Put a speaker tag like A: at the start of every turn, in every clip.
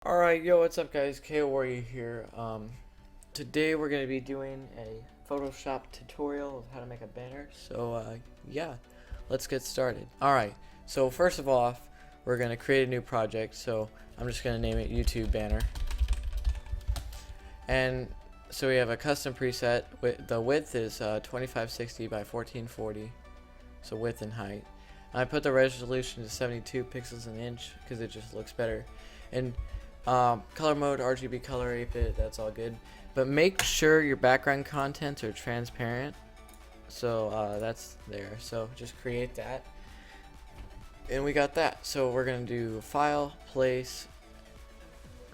A: Alright, yo, what's up guys? KO Warrior here. Today we're going to be doing a Photoshop tutorial of how to make a banner. So, yeah, let's get started. Alright, so first of all, we're going to create a new project. So, I'm just going to name it YouTube Banner. And so we have a custom preset. The width is 2560 by 1440. So, width and height. I put the resolution to 72 pixels an inch because it just looks better. And color mode, RGB color, 8-bit, that's all good. But make sure your background contents are transparent. So that's there. So just create that. And we got that. So we're going to do file, place,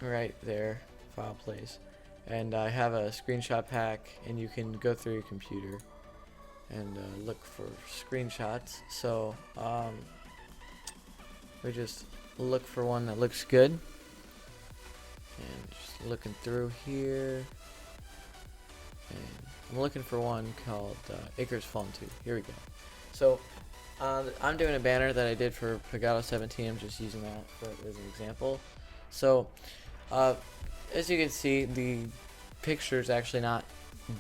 A: right there, file, place. And I have a screenshot pack, and you can go through your computer and look for screenshots. So we just look for one that looks good. And just looking through here, and I'm looking for one called Icarus Fallen 2. Here we go. So I'm doing a banner that I did for Pegado 17. I'm just using that as an example. So as you can see, the picture is actually not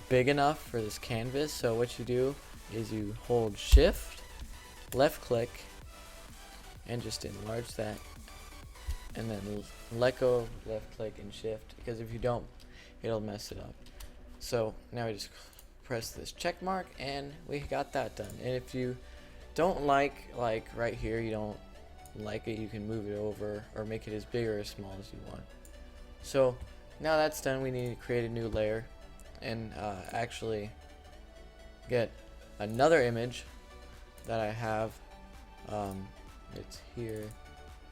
A: big enough for this canvas. So what you do is you hold Shift, left click, and just enlarge that. And then let go, left click, and shift, because if you don't, it'll mess it up. So now we just press this check mark, and we got that done. And if you don't like right here, you don't like it, you can move it over or make it as big or as small as you want. So now that's done, we need to create a new layer and actually get another image that I have. It's here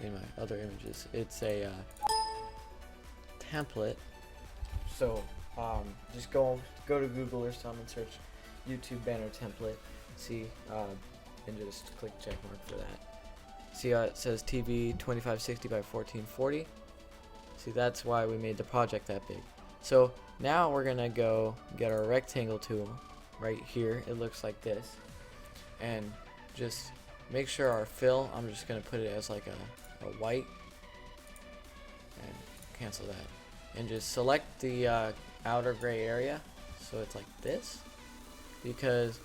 A: in my other images. It's a template. So just go to Google or something and search YouTube banner template. See, and just click check mark for that. See how it says TV 2560 by 1440. See, that's why we made the project that big. So now we're gonna go get our rectangle tool right here. It looks like this, and just make sure our fill, I'm just gonna put it as like a white, and cancel that, and just select the outer gray area so it's like this, because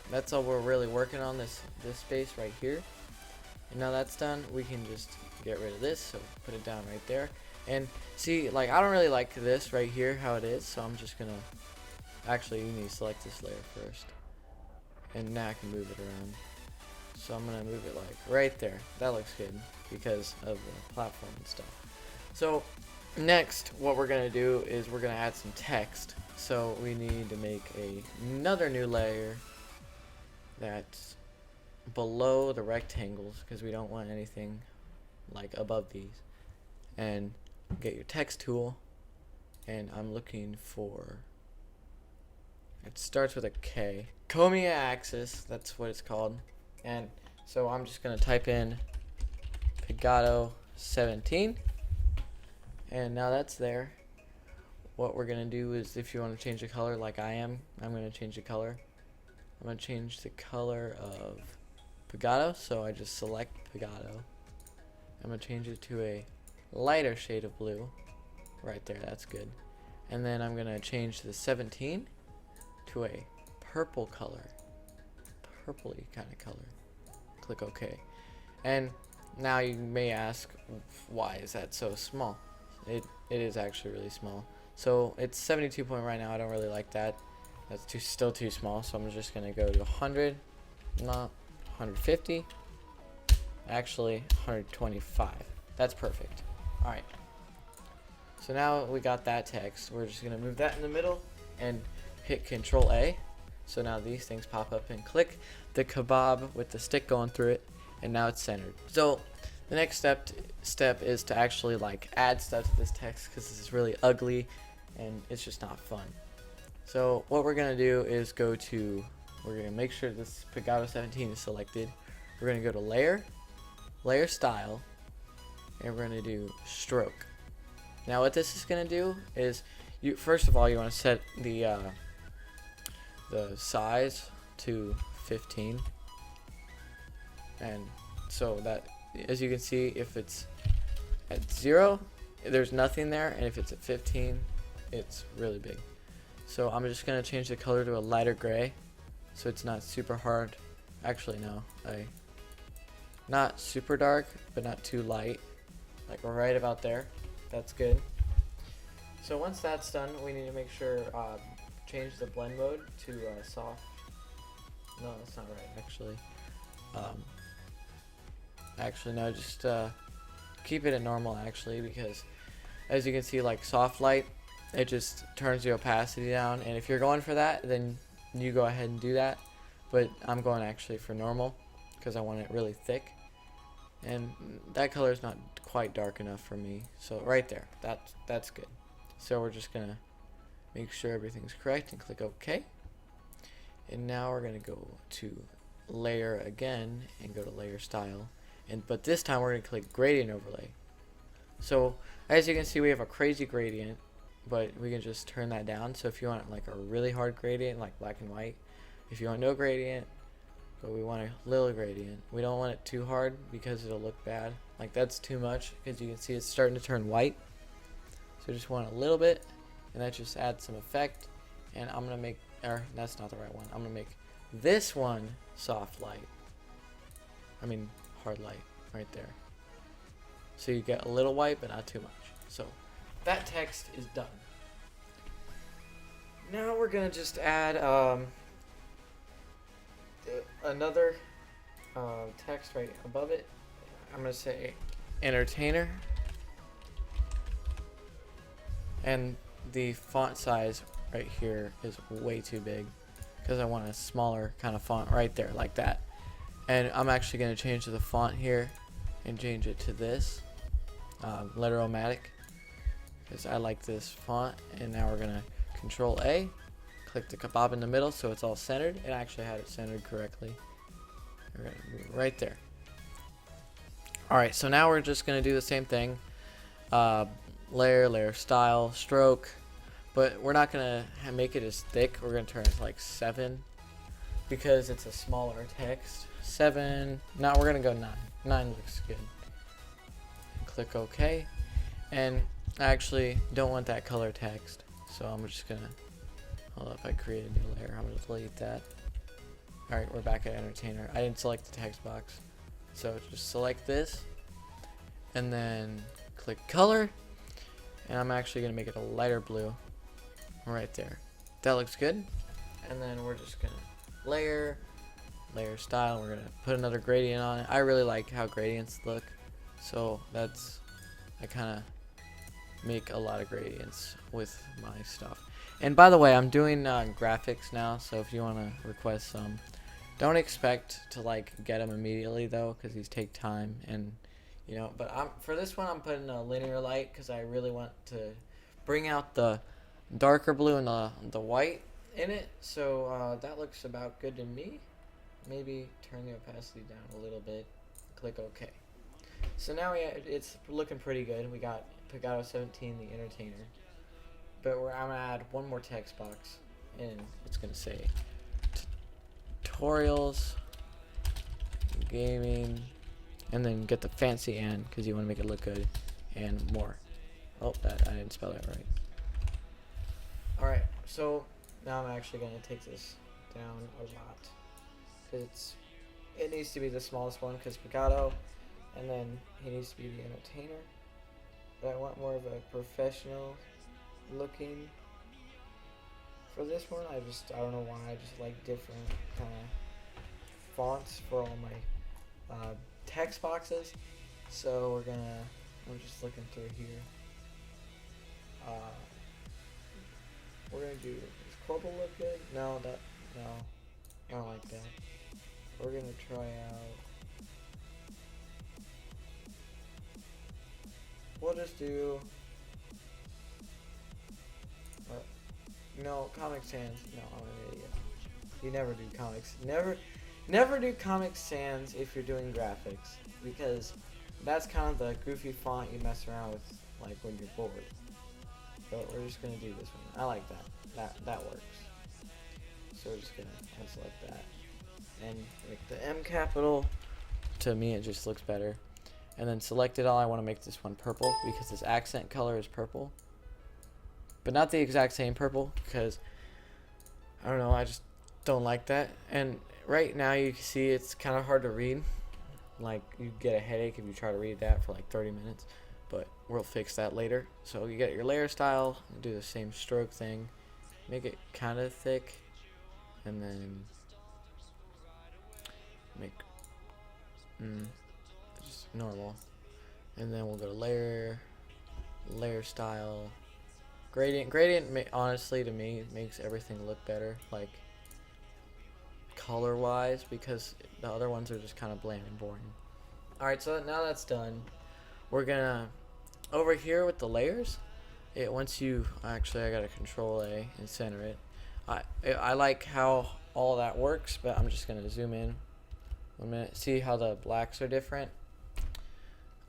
A: that's all we're really working on, this space right here. And now that's done, we can just get rid of this, so put it down right there. And see, like, I don't really like this right here how it is, so I'm just gonna actually, you need to select this layer first, and now I can move it around. So I'm going to move it like right there. That looks good because of the platform and stuff. So next, what we're going to do is we're going to add some text. So we need to make another new layer that's below the rectangles, because we don't want anything like above these. And get your text tool, and I'm looking for, it starts with a K. Comia axis, that's what it's called. And so I'm just going to type in Pegado 17, and now that's there. What we're going to do is, if you want to change the color like I'm going to change the color. I'm going to change the color of Pegado, so I just select Pegado. I'm going to change it to a lighter shade of blue. Right there, that's good. And then I'm going to change the 17 to a purple color. Purpley kind of color. Click OK. And now you may ask, why is that so small? It is actually really small. So it's 72 point right now. I don't really like that. That's still too small. So I'm just gonna go to 100, not 150. Actually 125. That's perfect. All right. So now we got that text. We're just gonna move that in the middle and hit Control A. So now these things pop up, and click the kebab with the stick going through it, and now it's centered. So the next step is to actually like add stuff to this text, because this is really ugly and it's just not fun. So what we're gonna do is we're gonna make sure this Pegado 17 is selected. We're gonna go to layer style, and we're gonna do stroke. Now what this is gonna do is, first of all you want to set the size to 15, and so that, as you can see, if it's at 0, there's nothing there, and if it's at 15, it's really big. So I'm just gonna change the color to a lighter gray, so it's not super hard. Actually, no, not super dark, but not too light. Like we're right about there. That's good. So once that's done, we need to make sure change the blend mode to soft. No, that's not right. Actually, no. Just keep it at normal. Actually, because as you can see, like soft light, it just turns the opacity down. And if you're going for that, then you go ahead and do that. But I'm going actually for normal because I want it really thick. And that color is not quite dark enough for me. So right there, that's good. So we're just gonna make sure everything's correct and click OK. And now we're gonna go to layer again and go to layer style. But this time we're gonna click gradient overlay. So as you can see, we have a crazy gradient, but we can just turn that down. So if you want like a really hard gradient, like black and white, if you want no gradient, but we want a little gradient, we don't want it too hard because it'll look bad. Like that's too much, because you can see it's starting to turn white. So just want a little bit, and that just adds some effect. And I'm gonna make, or that's not the right one. I'm gonna make this one soft light. I mean hard light right there. So you get a little white, but not too much. So that text is done. Now we're gonna just add another text right above it. I'm gonna say entertainer, and the font size right here is way too big because I want a smaller kind of font right there, like that. And I'm actually going to change the font here and change it to this Letter-O-Matic, because I like this font. And now we're going to Control A, click the kebab in the middle so it's all centered. It actually had it centered correctly. We're going to move it right there. Alright, so now we're just going to do the same thing. Layer style, stroke, but we're not going to make it as thick. We're going to turn it to like 7 because it's a smaller text. 7, now we're going to go 9. 9 looks good. Click OK. And I actually don't want that color text, so I'm just going to, hold up, I created a new layer. I'm going to delete that. Alright, we're back at entertainer. I didn't select the text box, so just select this and then click color. And I'm actually going to make it a lighter blue right there. That looks good. And then we're just going to layer style. We're going to put another gradient on it. I really like how gradients look. So I kind of make a lot of gradients with my stuff. And by the way, I'm doing graphics now. So if you want to request some, don't expect to like get them immediately though, because these take time. And you know, but for this one I'm putting a linear light because I really want to bring out the darker blue and the white in it. So that looks about good to me. Maybe turn the opacity down a little bit. Click OK. So now it's looking pretty good. We got Pegado 17, the entertainer. But I'm gonna add one more text box, and it's gonna say tutorials, gaming. And then get the fancy and, because you want to make it look good, and more. Oh, I didn't spell that right. Alright, so now I'm actually going to take this down a lot. Because it needs to be the smallest one, because Pegado, and then he needs to be the entertainer. But I want more of a professional looking for this one. I don't know why, I just like different kind of fonts for all my text boxes. So I'm just looking through here. We're gonna do, does Corbel look good? No, I don't like that. We're gonna try out, we'll just do, no, Comic Sans, no, I'm an idiot. You never do comics, Never do Comic Sans if you're doing graphics, because that's kind of the goofy font you mess around with, like when you're bored. But we're just gonna do this one. I like that. That works. So we're just gonna unselect that and make the M capital. To me, it just looks better. and then select it all. I want to make this one purple because this accent color is purple, but not the exact same purple, because I don't know, I just don't like that. And right now you can see it's kind of hard to read. Like, you get a headache if you try to read that for like 30 minutes, but we'll fix that later. So you get your layer style, do the same stroke thing, make it kind of thick, and then make just normal, and then we'll go to layer style, gradient honestly to me makes everything look better, like color wise, because the other ones are just kind of bland and boring. Alright, so now that's done, we're gonna over here with the layers, once you actually, I gotta control A and center it. I like how all that works, but I'm just gonna zoom in 1 minute. See how the blacks are different?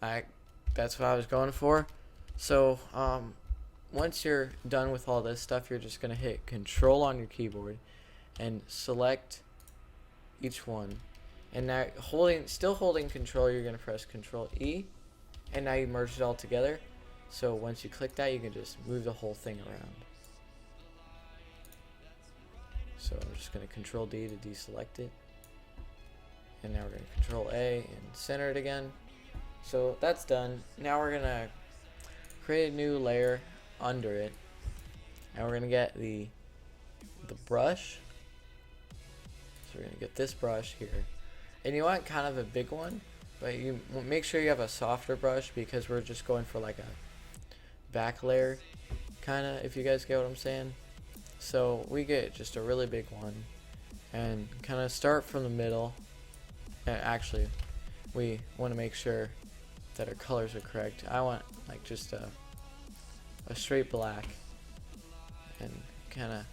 A: That's what I was going for. So once you're done with all this stuff, you're just gonna hit Control on your keyboard and select each one. And now still holding Control, you're gonna press Control E, and now you merge it all together. So once you click that, you can just move the whole thing around. So I'm just gonna Control D to deselect it. And now we're going to Control A and center it again. So that's done. Now we're going to create a new layer under it. And we're going to get the brush. So we're going to get this brush here. And you want kind of a big one, but you make sure you have a softer brush, because we're just going for like a back layer, kind of, if you guys get what I'm saying. So we get just a really big one and kind of start from the middle. Actually, we want to make sure that our colors are correct. I want like just a straight black, and kind of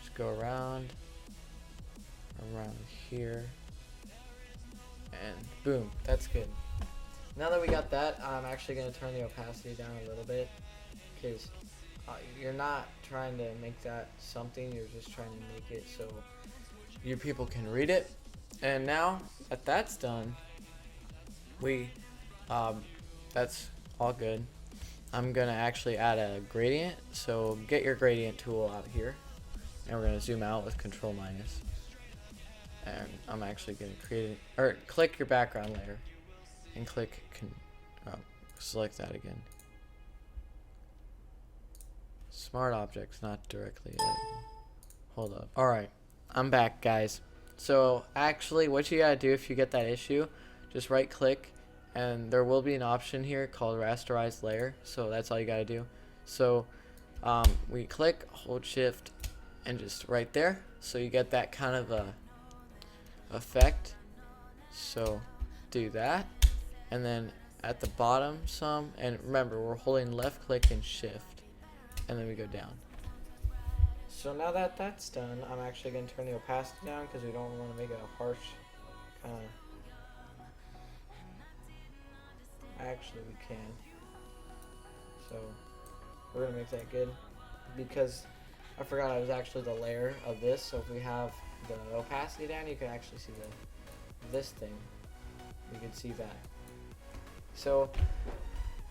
A: just go around here, and boom, that's good. Now that we got that, I'm actually going to turn the opacity down a little bit, because you're not trying to make that something, you're just trying to make it so your people can read it. And now that that's done, that's all good. I'm gonna actually add a gradient, so get your gradient tool out here, and we're gonna zoom out with Control minus. And I'm actually gonna click your background layer, and select that again. Smart objects, not directly editable. Hold up. Alright, I'm back, guys. So actually, what you gotta do if you get that issue, just right click, and there will be an option here called rasterize layer. So that's all you gotta do. So we click, hold shift, and just right there, so you get that kind of a effect. So do that, and then at the bottom some, and remember we're holding left click and shift, and then we go down. So now that that's done, I'm actually going to turn the opacity down, because we don't want to make it a harsh kind of... Actually, we can. So we're going to make that good, because I forgot I was actually the layer of this. So if we have the opacity down, you can actually see this thing. You can see that. So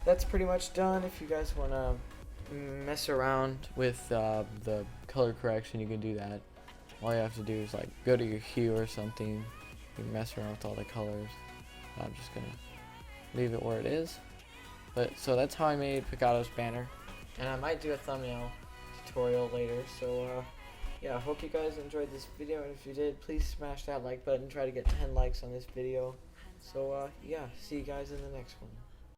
A: that's pretty much done. If you guys want to mess around with the color correction, you can do that. All you have to do is like go to your hue or something. You can mess around with all the colors. I'm just gonna leave it where it is. But so that's how I made Picato's banner, and I might do a thumbnail tutorial later. So yeah, I hope you guys enjoyed this video, and if you did, please smash that like button. Try to get 10 likes on this video. So yeah, see you guys in the next one.